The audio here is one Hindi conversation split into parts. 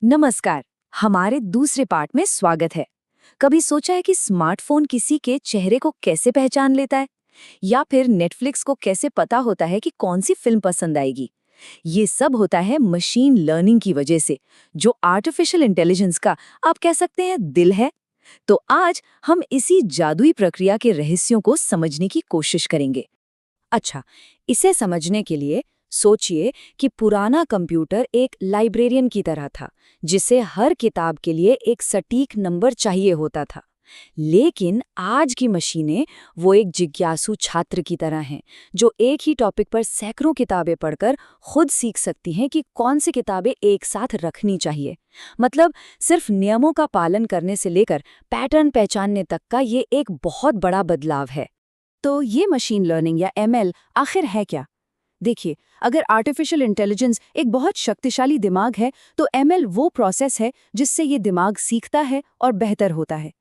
नमस्कार। हमारे दूसरे पार्ट में स्वागत है। कभी सोचा है कि स्मार्टफोन किसी के चेहरे को कैसे पहचान लेता है, या फिर नेटफ्लिक्स को कैसे पता होता है कि कौन सी फिल्म पसंद आएगी? ये सब होता है मशीन लर्निंग की वजह से, जो आर्टिफिशियल इंटेलिजेंस का आप कह सकते हैं दिल है। तो आज हम इसी जादुई प्रक्रिया के रहस्यों को समझने की कोशिश करेंगे। अच्छा, इसे समझने के लिए सोचिए कि पुराना कंप्यूटर एक लाइब्रेरियन की तरह था, जिसे हर किताब के लिए एक सटीक नंबर चाहिए होता था। लेकिन आज की मशीनें वो एक जिज्ञासु छात्र की तरह हैं, जो एक ही टॉपिक पर सैकड़ों किताबें पढ़कर खुद सीख सकती हैं कि कौन सी किताबें एक साथ रखनी चाहिए। मतलब सिर्फ नियमों का पालन करने से लेकर पैटर्न पहचानने तक का ये एक बहुत बड़ा बदलाव है। तो ये मशीन लर्निंग या एमएल आखिर है क्या? देखिए, अगर आर्टिफिशियल इंटेलिजेंस एक बहुत शक्तिशाली दिमाग है, तो एमएल वो प्रोसेस है जिससे ये दिमाग सीखता है और बेहतर होता है।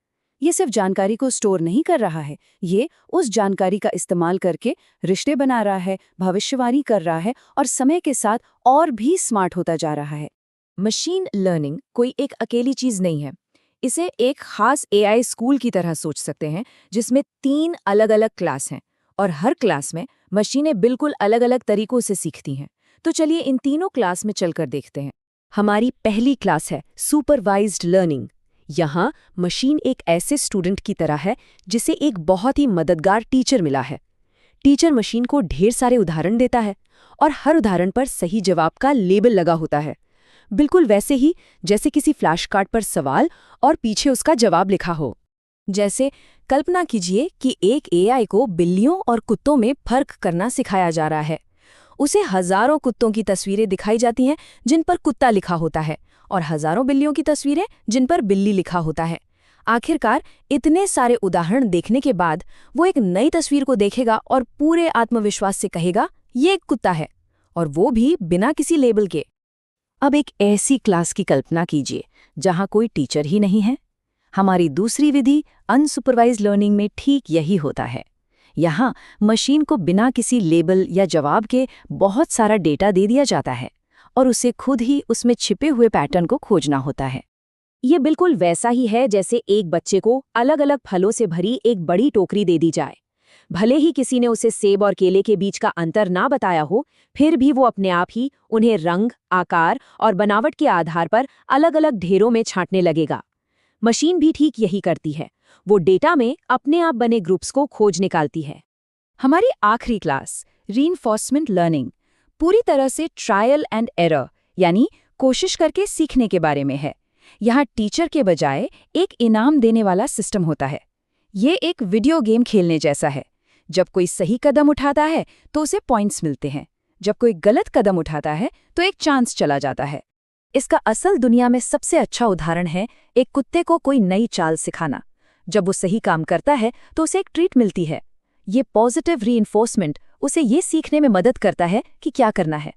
ये सिर्फ जानकारी को स्टोर नहीं कर रहा है, ये उस जानकारी का इस्तेमाल करके रिश्ते बना रहा है, भविष्यवाणी कर रहा है और समय के साथ और भी स्मार्ट होता जा रहा है। मशीन लर्निंग कोई एक अकेली चीज नहीं है। इसे एक खास एआई स्कूल की तरह सोच सकते हैं, जिसमें 3 अलग-अलग क्लास हैं और हर क्लास में मशीनें बिल्कुल अलग-अलग तरीकों से सीखती हैं। तो चलिए इन तीनों क्लास में चलकर देखते हैं। हमारी पहली क्लास है सुपरवाइज्ड लर्निंग। यहाँ मशीन एक ऐसे स्टूडेंट की तरह है जिसे एक बहुत ही मददगार टीचर मिला है। टीचर मशीन को ढेर सारे उदाहरण देता है और हर उदाहरण पर सही जवाब का लेबल लगा होता है, बिल्कुल वैसे ही जैसे किसी फ्लैश कार्ड पर सवाल और पीछे उसका जवाब लिखा हो। जैसे कल्पना कीजिए कि एक एआई को बिल्लियों और कुत्तों में फर्क करना सिखाया जा रहा है। उसे हजारों कुत्तों की तस्वीरें दिखाई जाती हैं जिन पर कुत्ता लिखा होता है, और हजारों बिल्लियों की तस्वीरें जिन पर बिल्ली लिखा होता है। आखिरकार इतने सारे उदाहरण देखने के बाद वो एक नई तस्वीर को देखेगा और पूरे आत्मविश्वास से कहेगा, ये एक कुत्ता है, और वो भी बिना किसी लेबल के। अब एक ऐसी क्लास की कल्पना कीजिए जहां कोई टीचर ही नहीं है। हमारी दूसरी विधि अनसुपरवाइज्ड लर्निंग में ठीक यही होता है। यहाँ मशीन को बिना किसी लेबल या जवाब के बहुत सारा डेटा दे दिया जाता है और उसे खुद ही उसमें छिपे हुए पैटर्न को खोजना होता है। ये बिल्कुल वैसा ही है जैसे एक बच्चे को अलग-अलग फलों से भरी एक बड़ी टोकरी दे दी जाए। भले ही किसी ने उसे सेब और केले के बीच का अंतर ना बताया हो, फिर भी वो अपने आप ही उन्हें रंग, आकार और बनावट के आधार पर अलग-अलग ढेरों में छांटने लगेगा। मशीन भी ठीक यही करती है। वो डेटा में अपने आप बने ग्रुप्स को खोज निकालती है। हमारी आखिरी क्लास रीइंफोर्समेंट लर्निंग पूरी तरह से ट्रायल एंड एरर यानी कोशिश करके सीखने के बारे में है। यहाँ टीचर के बजाय एक इनाम देने वाला सिस्टम होता है। ये एक वीडियो गेम खेलने जैसा है। जब कोई सही कदम उठाता है तो उसे पॉइंट्स मिलते हैं, जब कोई गलत कदम उठाता है तो एक चांस चला जाता है। इसका असल दुनिया में सबसे अच्छा उदाहरण है एक कुत्ते को कोई नई चाल सिखाना। जब वो सही काम करता है तो उसे एक ट्रीट मिलती है। ये पॉजिटिव रीइंफोर्समेंट उसे ये सीखने में मदद करता है कि क्या करना है।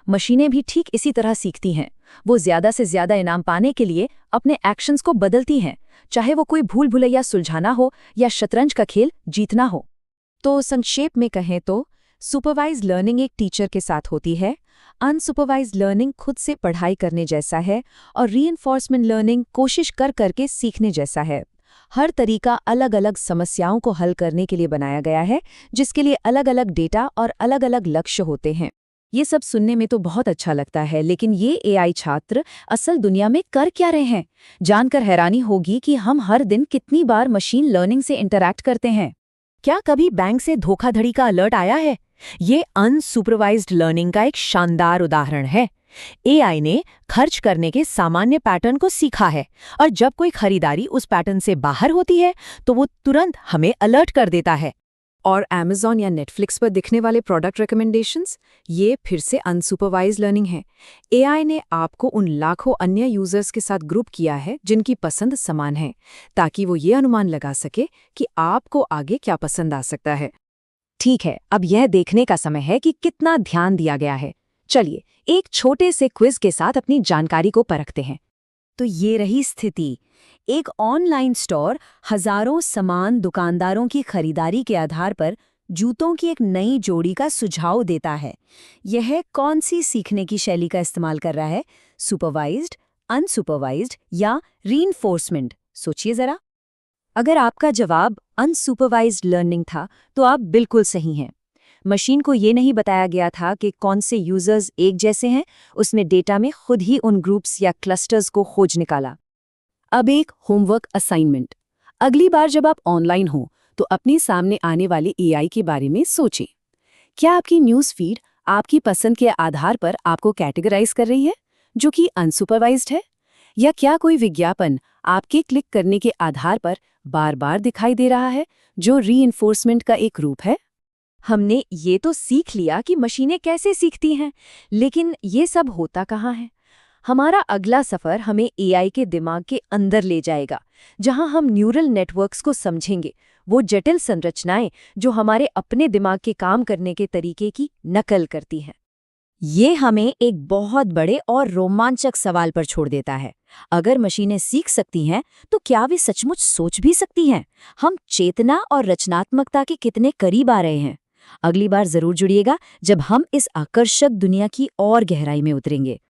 मशीनें भी ठीक इसी तरह सीखती हैं। वो ज्यादा से ज्यादा इनाम पाने के लिए अपने एक्शंस को बदलती हैं, चाहे वो कोई भूल भुलैया सुलझाना हो या शतरंज का खेल जीतना हो। तो संक्षेप में कहें तो सुपरवाइज्ड लर्निंग एक टीचर के साथ होती है, अनसुपरवाइज्ड लर्निंग खुद से पढ़ाई करने जैसा है, और रीइंफोर्समेंट लर्निंग कोशिश कर करके सीखने जैसा है। हर तरीका अलग अलग समस्याओं को हल करने के लिए बनाया गया है, जिसके लिए अलग अलग डेटा और अलग अलग लक्ष्य होते हैं। ये सब सुनने में तो बहुत अच्छा लगता है, लेकिन ये एआई छात्र असल दुनिया में कर क्या रहे हैं? जानकर हैरानी होगी कि हम हर दिन कितनी बार मशीन लर्निंग से इंटरैक्ट करते हैं। क्या कभी बैंक से धोखाधड़ी का अलर्ट आया है? ये अनसुपरवाइज्ड लर्निंग का एक शानदार उदाहरण है। एआई ने खर्च करने के सामान्य पैटर्न को सीखा है, और जब कोई खरीदारी उस पैटर्न से बाहर होती है तो वो तुरंत हमें अलर्ट कर देता है। और Amazon या Netflix पर दिखने वाले प्रोडक्ट रिकमेंडेशंस, ये फिर से अनसुपरवाइज्ड लर्निंग है। एआई ने आपको उन लाखों अन्य यूजर्स के साथ ग्रुप किया है जिनकी पसंद समान है, ताकि वो ये अनुमान लगा सके कि आपको आगे क्या पसंद आ सकता है। ठीक है, अब यह देखने का समय है कि कितना ध्यान दिया गया है। चलिए एक छोटे से क्विज के साथ अपनी जानकारी को परखते हैं। तो ये रही स्थिति। एक ऑनलाइन स्टोर हजारों समान दुकानदारों की खरीदारी के आधार पर जूतों की एक नई जोड़ी का सुझाव देता है। यह कौन सी सीखने की शैली का इस्तेमाल कर रहा है? सुपरवाइज्ड, अनसुपरवाइज्ड या रीइंफोर्समेंट? सोचिए जरा। अगर आपका जवाब अनसुपरवाइज्ड लर्निंग था, तो आप बिल्कुल सही हैं। मशीन को ये नहीं बताया गया था कि कौन से यूजर्स एक जैसे हैं, उसने डेटा में खुद ही उन ग्रुप्स या क्लस्टर्स को खोज निकाला। अब एक होमवर्क असाइनमेंट। अगली बार जब आप ऑनलाइन हो तो अपने सामने आने वाले एआई के बारे में सोचें। क्या आपकी न्यूज़ फीड आपकी पसंद के आधार पर आपको कैटेगराइज कर रही है, जो कि अनसुपरवाइज्ड है? या क्या कोई विज्ञापन आपके क्लिक करने के आधार पर बार-बार दिखाई दे रहा है, जो रीइंफोर्समेंट का एक रूप है? हमने ये तो सीख लिया कि मशीनें कैसे सीखती हैं, लेकिन ये सब होता कहाँ है? हमारा अगला सफर हमें एआई के दिमाग के अंदर ले जाएगा, जहां हम न्यूरल नेटवर्क्स को समझेंगे, वो जटिल संरचनाएं जो हमारे अपने दिमाग के काम करने के तरीके की नकल करती हैं। ये हमें एक बहुत बड़े और रोमांचक सवाल पर छोड़ देता है। अगर मशीनें सीख सकती हैं, तो क्या वे सचमुच सोच भी सकती हैं? हम चेतना और रचनात्मकता के कितने करीब आ रहे हैं? अगली बार जरूर जुड़िएगा, जब हम इस आकर्षक दुनिया की और गहराई में उतरेंगे।